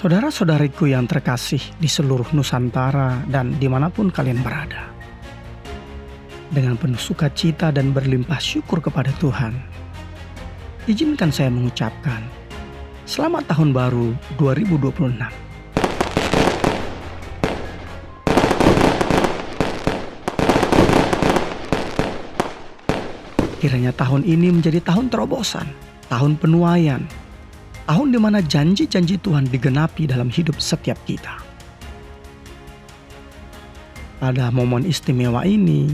Saudara-saudariku yang terkasih di seluruh Nusantara dan dimanapun kalian berada, dengan penuh sukacita dan berlimpah syukur kepada Tuhan, izinkan saya mengucapkan Selamat Tahun Baru 2026. Kiranya tahun ini menjadi tahun terobosan, tahun penuaian, tahun di mana janji-janji Tuhan digenapi dalam hidup setiap kita. Pada momen istimewa ini,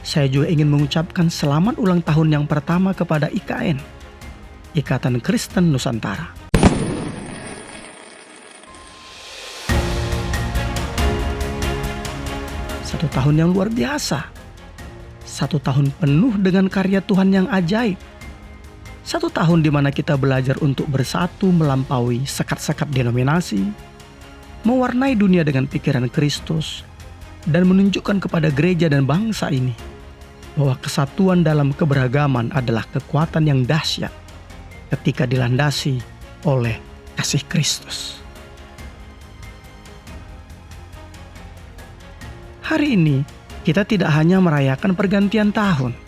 saya juga ingin mengucapkan selamat ulang tahun yang pertama kepada IKN, Ikatan Kristen Nusantara. Satu tahun yang luar biasa. Satu tahun penuh dengan karya Tuhan yang ajaib. Satu tahun di mana kita belajar untuk bersatu melampaui sekat-sekat denominasi, mewarnai dunia dengan pikiran Kristus, dan menunjukkan kepada gereja dan bangsa ini bahwa kesatuan dalam keberagaman adalah kekuatan yang dahsyat ketika dilandasi oleh kasih Kristus. Hari ini, kita tidak hanya merayakan pergantian tahun.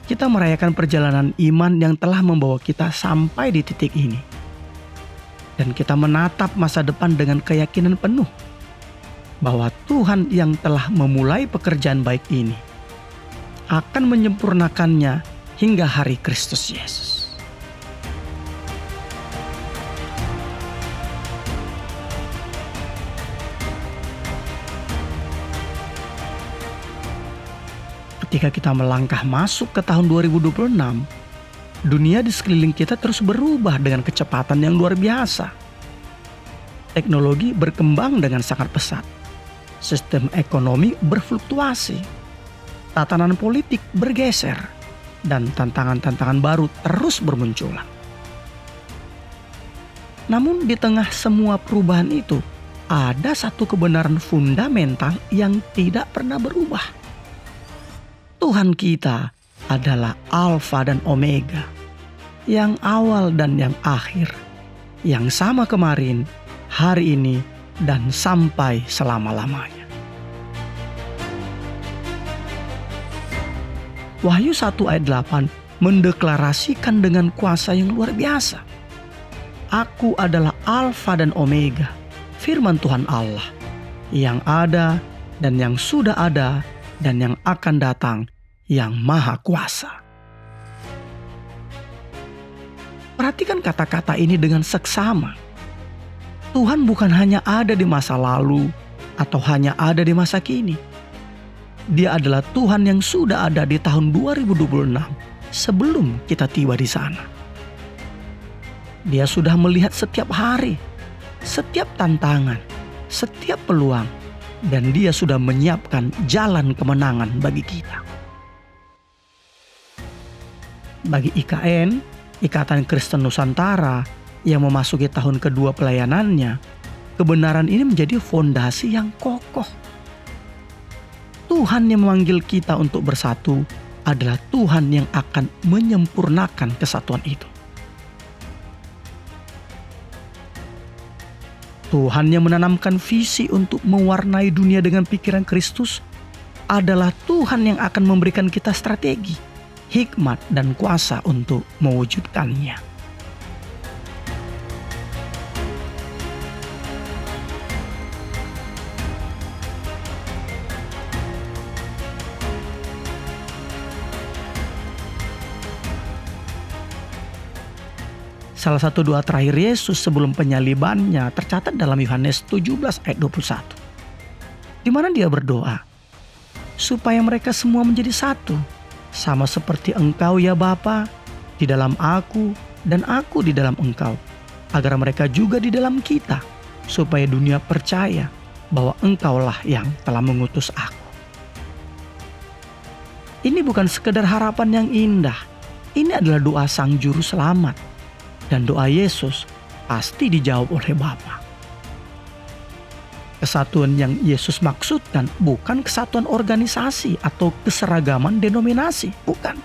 Kita merayakan perjalanan iman yang telah membawa kita sampai di titik ini. Dan kita menatap masa depan dengan keyakinan penuh bahwa Tuhan yang telah memulai pekerjaan baik ini akan menyempurnakannya hingga hari Kristus Yesus. Ketika kita melangkah masuk ke tahun 2026, dunia di sekeliling kita terus berubah dengan kecepatan yang luar biasa. Teknologi berkembang dengan sangat pesat. Sistem ekonomi berfluktuasi. Tatanan politik bergeser. Dan tantangan-tantangan baru terus bermunculan. Namun di tengah semua perubahan itu, ada satu kebenaran fundamental yang tidak pernah berubah. Tuhan kita adalah Alfa dan Omega, yang awal dan yang akhir, yang sama kemarin, hari ini, dan sampai selama-lamanya. Wahyu 1 ayat 8 mendeklarasikan dengan kuasa yang luar biasa. Aku adalah Alfa dan Omega, firman Tuhan Allah, yang ada dan yang sudah ada dan yang akan datang, yang maha kuasa. Perhatikan kata-kata ini dengan seksama. Tuhan bukan hanya ada di masa lalu atau hanya ada di masa kini. Dia adalah Tuhan yang sudah ada di tahun 2026 sebelum kita tiba di sana. Dia sudah melihat setiap hari, setiap tantangan, setiap peluang, dan dia sudah menyiapkan jalan kemenangan bagi kita. Bagi IKN, Ikatan Kristen Nusantara, yang memasuki tahun kedua pelayanannya, kebenaran ini menjadi fondasi yang kokoh. Tuhan yang memanggil kita untuk bersatu adalah Tuhan yang akan menyempurnakan kesatuan itu. Tuhan yang menanamkan visi untuk mewarnai dunia dengan pikiran Kristus adalah Tuhan yang akan memberikan kita strategi, hikmat, dan kuasa untuk mewujudkannya. Salah satu doa terakhir Yesus sebelum penyalibannya tercatat dalam Yohanes 17 ayat 21. Di mana dia berdoa, supaya mereka semua menjadi satu, sama seperti Engkau ya Bapa, di dalam aku dan aku di dalam Engkau, agar mereka juga di dalam kita, supaya dunia percaya bahwa Engkaulah yang telah mengutus aku. Ini bukan sekedar harapan yang indah, ini adalah doa Sang Juru Selamat. Dan doa Yesus pasti dijawab oleh Bapa. Kesatuan yang Yesus maksudkan bukan kesatuan organisasi atau keseragaman denominasi, bukan.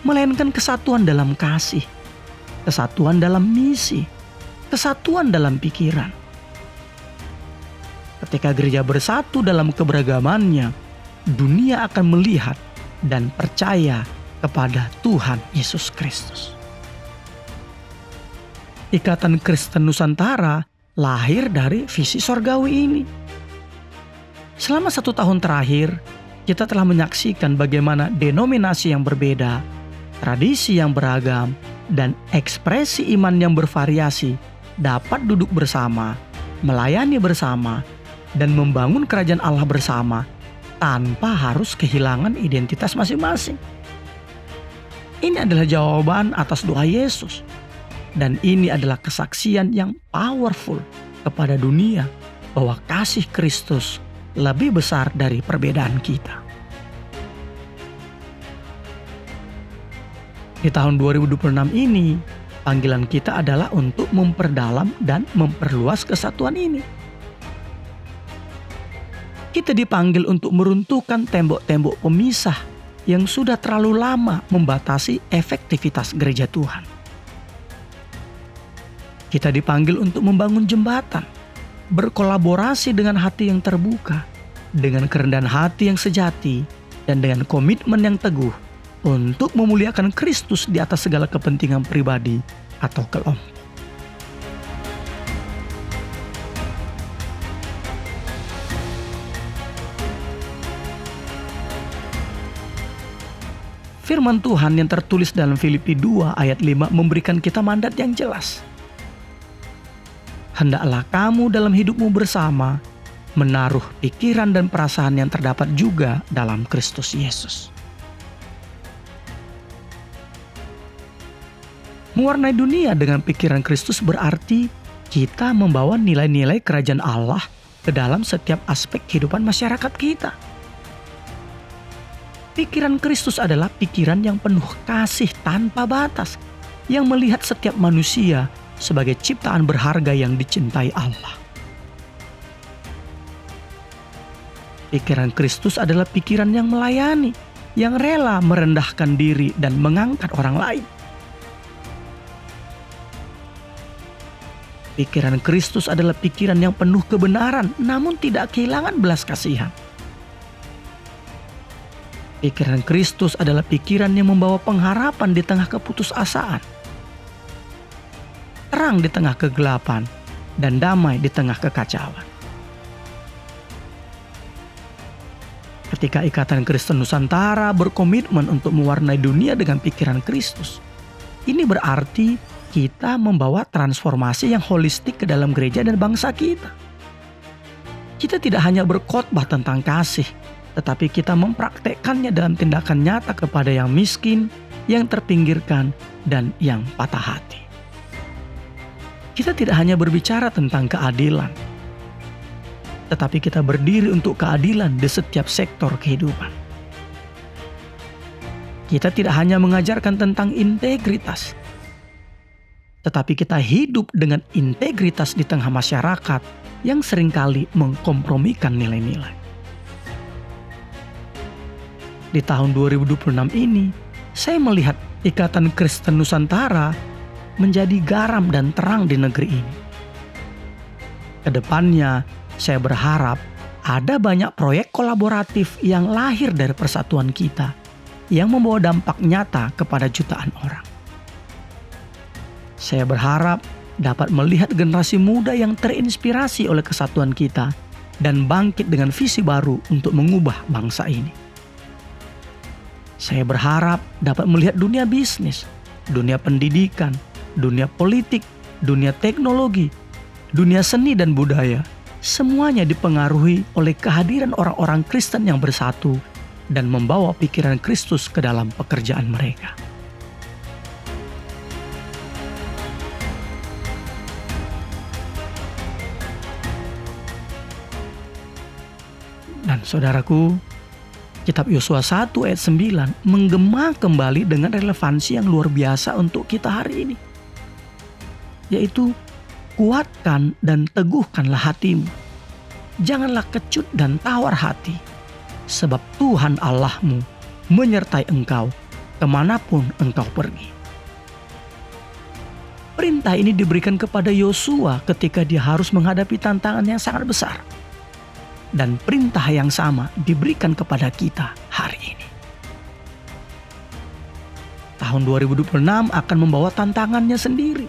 Melainkan kesatuan dalam kasih, kesatuan dalam misi, kesatuan dalam pikiran. Ketika gereja bersatu dalam keberagamannya, dunia akan melihat dan percaya kepada Tuhan Yesus Kristus. Ikatan Kristen Nusantara lahir dari visi sorgawi ini. Selama 1 tahun terakhir, kita telah menyaksikan bagaimana denominasi yang berbeda, tradisi yang beragam, dan ekspresi iman yang bervariasi dapat duduk bersama, melayani bersama, dan membangun kerajaan Allah bersama tanpa harus kehilangan identitas masing-masing. Ini adalah jawaban atas doa Yesus. Dan ini adalah kesaksian yang powerful kepada dunia bahwa kasih Kristus lebih besar dari perbedaan kita. Di tahun 2026 ini, panggilan kita adalah untuk memperdalam dan memperluas kesatuan ini. Kita dipanggil untuk meruntuhkan tembok-tembok pemisah yang sudah terlalu lama membatasi efektivitas gereja Tuhan. Kita dipanggil untuk membangun jembatan, berkolaborasi dengan hati yang terbuka, dengan kerendahan hati yang sejati, dan dengan komitmen yang teguh untuk memuliakan Kristus di atas segala kepentingan pribadi atau kelompok. Firman Tuhan yang tertulis dalam Filipi 2 ayat 5 memberikan kita mandat yang jelas. Hendaklah kamu dalam hidupmu bersama menaruh pikiran dan perasaan yang terdapat juga dalam Kristus Yesus. Mewarnai dunia dengan pikiran Kristus berarti kita membawa nilai-nilai kerajaan Allah ke dalam setiap aspek kehidupan masyarakat kita. Pikiran Kristus adalah pikiran yang penuh kasih tanpa batas, yang melihat setiap manusia sebagai ciptaan berharga yang dicintai Allah. Pikiran Kristus adalah pikiran yang melayani, yang rela merendahkan diri dan mengangkat orang lain. Pikiran Kristus adalah pikiran yang penuh kebenaran, namun tidak kehilangan belas kasihan. Pikiran Kristus adalah pikiran yang membawa pengharapan di tengah keputusasaan, terang di tengah kegelapan, dan damai di tengah kekacauan. Ketika Ikatan Kristen Nusantara berkomitmen untuk mewarnai dunia dengan pikiran Kristus, ini berarti kita membawa transformasi yang holistik ke dalam gereja dan bangsa kita. Kita tidak hanya berkhotbah tentang kasih, tetapi kita mempraktekkannya dalam tindakan nyata kepada yang miskin, yang terpinggirkan, dan yang patah hati. Kita tidak hanya berbicara tentang keadilan, tetapi kita berdiri untuk keadilan di setiap sektor kehidupan. Kita tidak hanya mengajarkan tentang integritas, tetapi kita hidup dengan integritas di tengah masyarakat yang seringkali mengkompromikan nilai-nilai. Di tahun 2026 ini, saya melihat Ikatan Kristen Nusantara menjadi garam dan terang di negeri ini. Kedepannya, saya berharap ada banyak proyek kolaboratif yang lahir dari persatuan kita, yang membawa dampak nyata kepada jutaan orang. Saya berharap dapat melihat generasi muda yang terinspirasi oleh kesatuan kita dan bangkit dengan visi baru untuk mengubah bangsa ini. Saya berharap dapat melihat dunia bisnis, dunia pendidikan, dunia politik, dunia teknologi, dunia seni dan budaya, semuanya dipengaruhi oleh kehadiran orang-orang Kristen yang bersatu dan membawa pikiran Kristus ke dalam pekerjaan mereka. Dan saudaraku, Kitab Yosua 1 ayat 9 menggema kembali dengan relevansi yang luar biasa untuk kita hari ini. Yaitu, kuatkan dan teguhkanlah hatimu. Janganlah kecut dan tawar hati, sebab Tuhan Allahmu menyertai engkau kemanapun engkau pergi. Perintah ini diberikan kepada Yosua ketika dia harus menghadapi tantangan yang sangat besar. Dan perintah yang sama diberikan kepada kita hari ini. Tahun 2026 akan membawa tantangannya sendiri.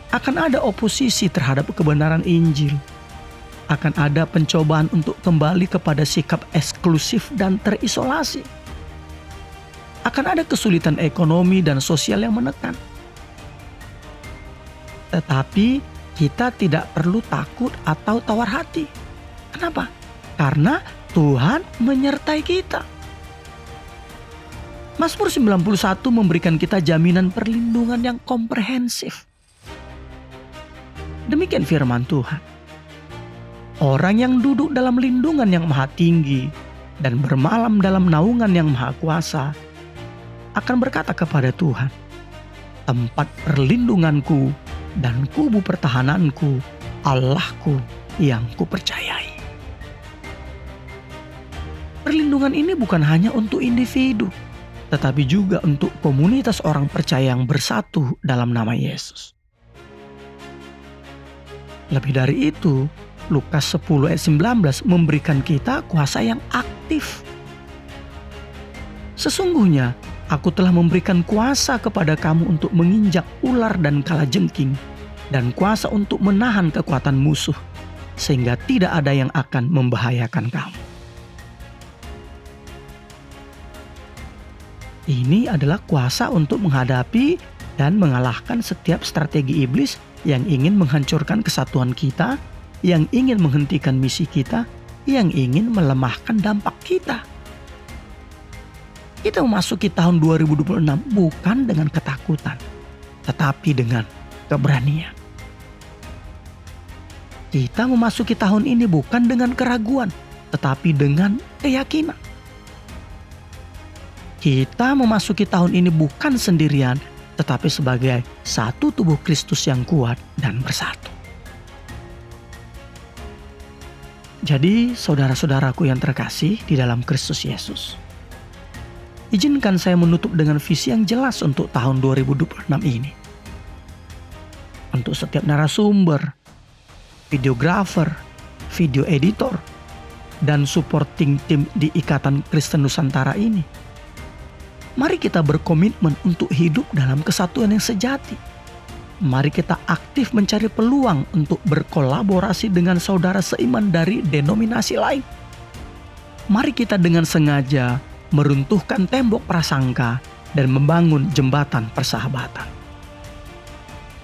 Akan ada oposisi terhadap kebenaran Injil. Akan ada pencobaan untuk kembali kepada sikap eksklusif dan terisolasi. Akan ada kesulitan ekonomi dan sosial yang menekan. Tetapi kita tidak perlu takut atau tawar hati. Kenapa? Karena Tuhan menyertai kita. Mazmur 91 memberikan kita jaminan perlindungan yang komprehensif. Demikian firman Tuhan. Orang yang duduk dalam lindungan yang maha tinggi dan bermalam dalam naungan yang maha kuasa akan berkata kepada Tuhan, tempat perlindunganku dan kubu pertahananku, Allahku yang kupercayai. Perlindungan ini bukan hanya untuk individu, tetapi juga untuk komunitas orang percaya yang bersatu dalam nama Yesus. Lebih dari itu, Lukas 10 ayat 19 memberikan kita kuasa yang aktif. Sesungguhnya, aku telah memberikan kuasa kepada kamu untuk menginjak ular dan kalajengking, dan kuasa untuk menahan kekuatan musuh, sehingga tidak ada yang akan membahayakan kamu. Ini adalah kuasa untuk menghadapi dan mengalahkan setiap strategi iblis yang ingin menghancurkan kesatuan kita, yang ingin menghentikan misi kita, yang ingin melemahkan dampak kita. Kita memasuki tahun 2026 bukan dengan ketakutan, tetapi dengan keberanian. Kita memasuki tahun ini bukan dengan keraguan, tetapi dengan keyakinan. Kita memasuki tahun ini bukan sendirian, tetapi sebagai satu tubuh Kristus yang kuat dan bersatu. Jadi, saudara-saudaraku yang terkasih di dalam Kristus Yesus, izinkan saya menutup dengan visi yang jelas untuk tahun 2026 ini. Untuk setiap narasumber, videografer, video editor, dan supporting tim di Ikatan Kristen Nusantara ini, mari kita berkomitmen untuk hidup dalam kesatuan yang sejati. Mari kita aktif mencari peluang untuk berkolaborasi dengan saudara seiman dari denominasi lain. Mari kita dengan sengaja meruntuhkan tembok prasangka dan membangun jembatan persahabatan.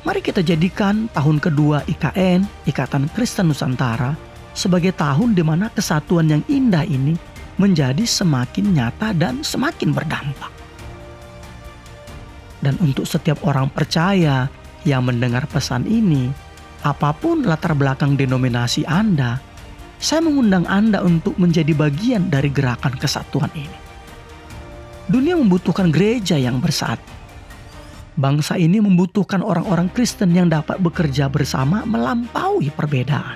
Mari kita jadikan tahun kedua IKN, Ikatan Kristen Nusantara, sebagai tahun di mana kesatuan yang indah ini menjadi semakin nyata dan semakin berdampak. Dan untuk setiap orang percaya yang mendengar pesan ini, apapun latar belakang denominasi Anda, saya mengundang Anda untuk menjadi bagian dari gerakan kesatuan ini. Dunia membutuhkan gereja yang bersatu. Bangsa ini membutuhkan orang-orang Kristen yang dapat bekerja bersama melampaui perbedaan.